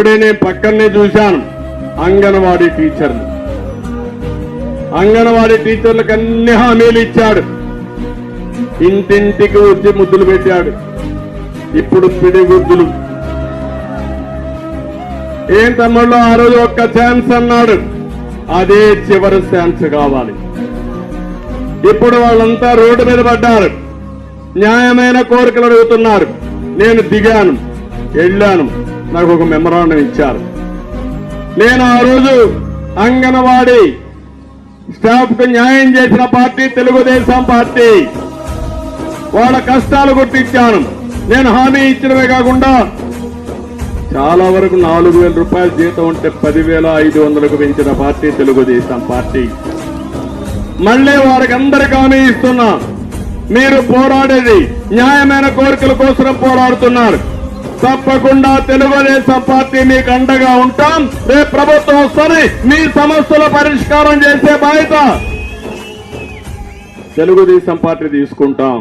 ఇప్పుడే నేను పక్కనే చూశాను అంగన్వాడీ టీచర్లకు అన్ని హామీలు ఇచ్చాడు, ఇంటింటికి వచ్చి ముద్దులు పెట్టాడు. ఇప్పుడు పిడిగుద్దులు. ఏం తమ్ముళ్ళు, ఆ రోజు ఒక్క ఛాన్స్ అన్నాడు, అదే చివరి ఛాన్స్ కావాలి. ఇప్పుడు వాళ్ళంతా రోడ్డు మీద పడ్డారు, న్యాయమైన కోరికలు అడుగుతున్నారు. నేను దిగాను, వెళ్ళాను, నాకు ఒక మెమరాండం ఇచ్చారు. నేను ఆ రోజు అంగన్వాడీ స్టాఫ్ కు న్యాయం చేసిన పార్టీ తెలుగుదేశం పార్టీ. వాళ్ళ కష్టాలు గుర్తించాను. నేను హామీ ఇచ్చినవే కాకుండా చాలా వరకు 4,000 రూపాయల జీతం ఉంటే 10,500కు పెంచిన పార్టీ తెలుగుదేశం పార్టీ. మళ్లీ వారికి అందరికీ హామీ ఇస్తున్నా, మీరు పోరాడేది న్యాయమైన కోరికల కోసం పోరాడుతున్నారు. తప్పకుండా తెలుగుదేశం పార్టీ మీకు అండగా ఉంటాం. రేపు ప్రభుత్వం వస్తుంది, మీ సమస్యల పరిష్కారం చేసే బాధ్యత తెలుగుదేశం పార్టీ తీసుకుంటాం.